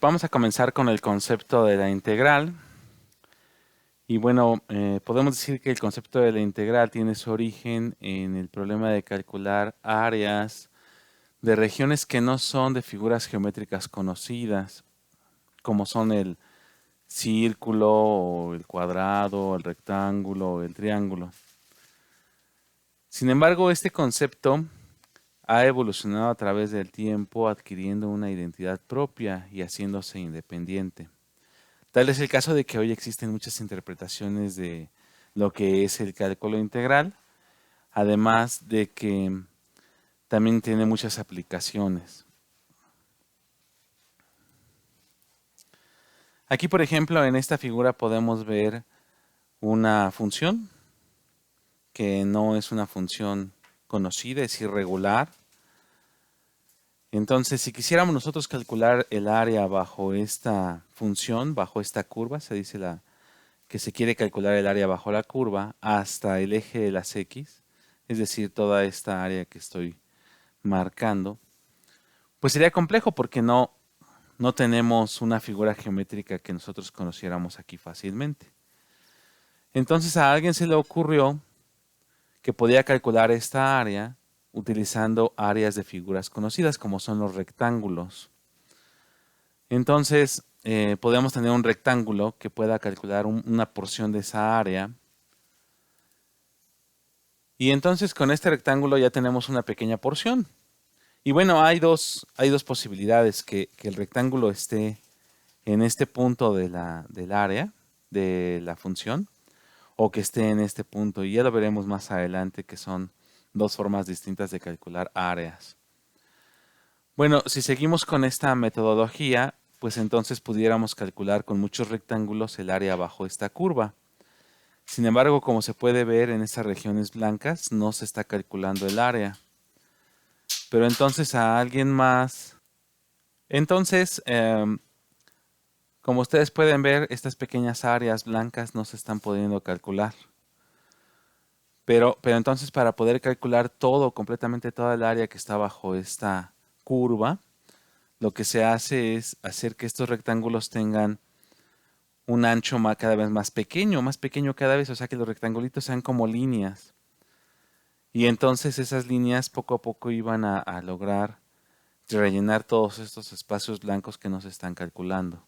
vamos a comenzar con el concepto de la integral. Y bueno, podemos decir que el concepto de la integral tiene su origen en el problema de calcular áreas de regiones que no son de figuras geométricas conocidas, como son el círculo, o el cuadrado, el rectángulo, o el triángulo. Sin embargo, este concepto ha evolucionado a través del tiempo, adquiriendo una identidad propia y haciéndose independiente. Tal es el caso de que hoy existen muchas interpretaciones de lo que es el cálculo integral, además de que también tiene muchas aplicaciones. Aquí, por ejemplo, en esta figura podemos ver una función que no es una función conocida, es irregular. Entonces, si quisiéramos nosotros calcular el área bajo esta función, bajo esta curva, se dice que se quiere calcular el área bajo la curva hasta el eje de las X, es decir, toda esta área que estoy marcando, pues sería complejo porque no tenemos una figura geométrica que nosotros conociéramos aquí fácilmente. Entonces a alguien se le ocurrió que podía calcular esta área utilizando áreas de figuras conocidas como son los rectángulos. Entonces podemos tener un rectángulo que pueda calcular una porción de esa área. Y entonces con este rectángulo ya tenemos una pequeña porción. Y bueno, hay dos posibilidades, que el rectángulo esté en este punto del área, de la función, o que esté en este punto. Y ya lo veremos más adelante, que son dos formas distintas de calcular áreas. Bueno, si seguimos con esta metodología, pues entonces pudiéramos calcular con muchos rectángulos el área bajo esta curva. Sin embargo, como se puede ver en estas regiones blancas, no se está calculando el área. Pero entonces a alguien más. Entonces, como ustedes pueden ver, estas pequeñas áreas blancas no se están pudiendo calcular. Pero entonces para poder calcular todo, completamente toda el área que está bajo esta curva, lo que se hace es hacer que estos rectángulos tengan un ancho cada vez más pequeño cada vez, o sea que los rectangulitos sean como líneas. Y entonces esas líneas poco a poco iban a lograr rellenar todos estos espacios blancos que no se están calculando.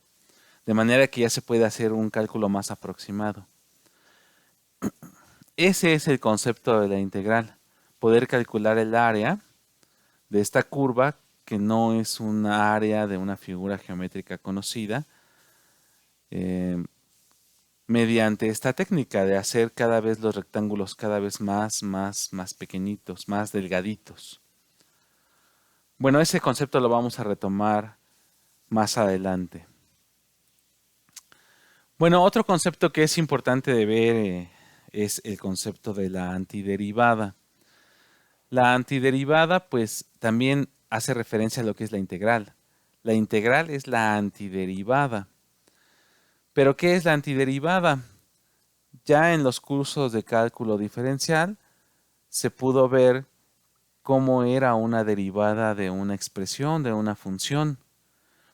De manera que ya se puede hacer un cálculo más aproximado. Ese es el concepto de la integral, poder calcular el área de esta curva que no es una área de una figura geométrica conocida, eh, mediante esta técnica de hacer cada vez los rectángulos cada vez más pequeñitos, más delgaditos. Bueno, ese concepto lo vamos a retomar más adelante. Bueno, otro concepto que es importante de ver es el concepto de la antiderivada. La antiderivada pues también hace referencia a lo que es la integral. La integral es la antiderivada. ¿Pero qué es la antiderivada? Ya en los cursos de cálculo diferencial se pudo ver cómo era una derivada de una expresión, de una función.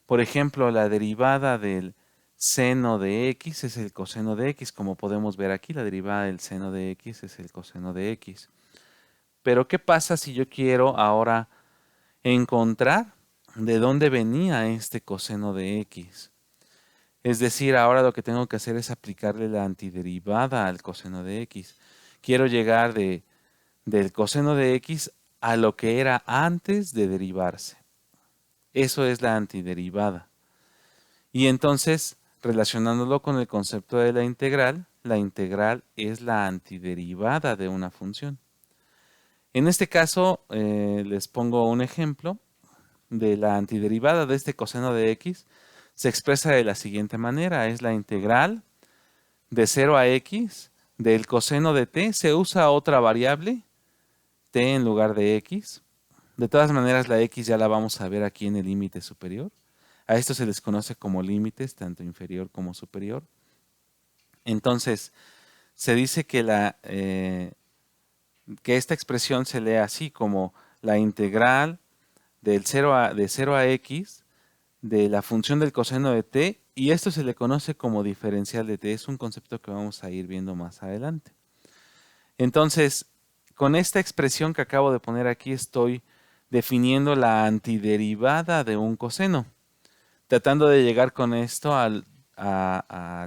Por ejemplo, la derivada del seno de x es el coseno de x, como podemos ver aquí, la derivada del seno de x es el coseno de x. Pero ¿qué pasa si yo quiero ahora encontrar de dónde venía este coseno de x? Es decir, ahora lo que tengo que hacer es aplicarle la antiderivada al coseno de x. Quiero llegar del coseno de x a lo que era antes de derivarse. Eso es la antiderivada. Y entonces, relacionándolo con el concepto de la integral es la antiderivada de una función. En este caso, les pongo un ejemplo de la antiderivada de este coseno de x. Se expresa de la siguiente manera, es la integral de 0 a x del coseno de t. Se usa otra variable, t en lugar de x. De todas maneras, la x ya la vamos a ver aquí en el límite superior. A esto se les conoce como límites, tanto inferior como superior. Entonces, se dice que esta expresión se lee así como la integral de 0 a x de la función del coseno de t, y esto se le conoce como diferencial de t. Es un concepto que vamos a ir viendo más adelante. Entonces, con esta expresión que acabo de poner aquí estoy definiendo la antiderivada de un coseno, tratando de llegar con esto al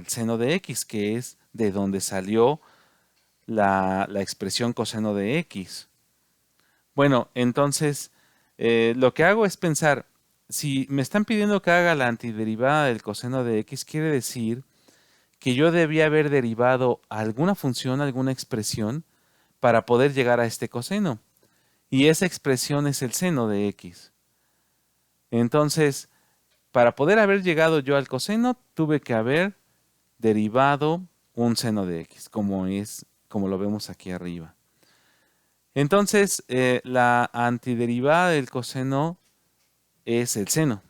seno de x, que es de donde salió la expresión coseno de x. Bueno, entonces lo que hago es pensar, si me están pidiendo que haga la antiderivada del coseno de x, quiere decir que yo debía haber derivado alguna función, alguna expresión, para poder llegar a este coseno. Y esa expresión es el seno de x. Entonces, para poder haber llegado yo al coseno, tuve que haber derivado un seno de x, como lo vemos aquí arriba. Entonces, la antiderivada del coseno es el seno.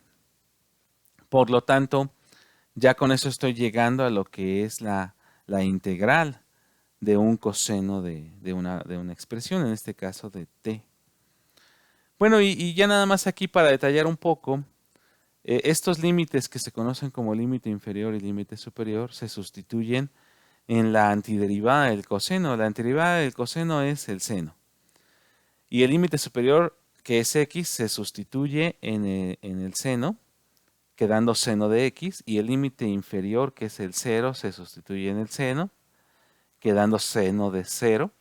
Por lo tanto, ya con eso estoy llegando a lo que es la integral de un coseno de una expresión, en este caso de t. Bueno, y ya nada más aquí para detallar un poco, estos límites que se conocen como límite inferior y límite superior se sustituyen en la antiderivada del coseno. La antiderivada del coseno es el seno. Y el límite superior, que es x, se sustituye en el seno, quedando seno de x. Y el límite inferior, que es el 0, se sustituye en el seno, quedando seno de 0.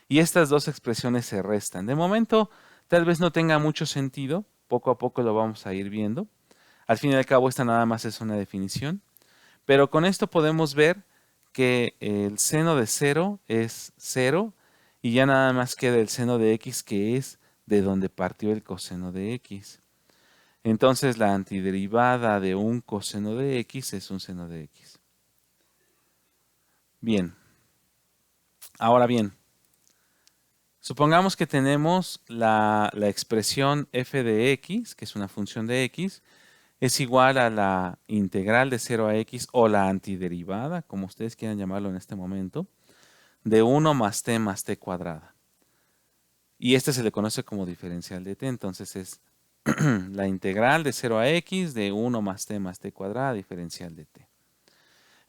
Y estas dos expresiones se restan. De momento, tal vez no tenga mucho sentido. Poco a poco lo vamos a ir viendo. Al fin y al cabo, esta nada más es una definición. Pero con esto podemos ver que el seno de 0 es 0 y ya nada más queda el seno de x, que es de donde partió el coseno de x. Entonces la antiderivada de un coseno de x es un seno de x. Bien. Ahora bien, supongamos que tenemos la expresión f de x, que es una función de x, es igual a la integral de 0 a x o la antiderivada, como ustedes quieran llamarlo en este momento, de 1 más t cuadrada. Y este se le conoce como diferencial de t, entonces es la integral de 0 a x de 1 más t cuadrada diferencial de t.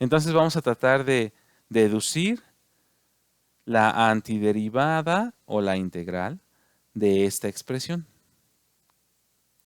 Entonces vamos a tratar de deducir la antiderivada o la integral de esta expresión.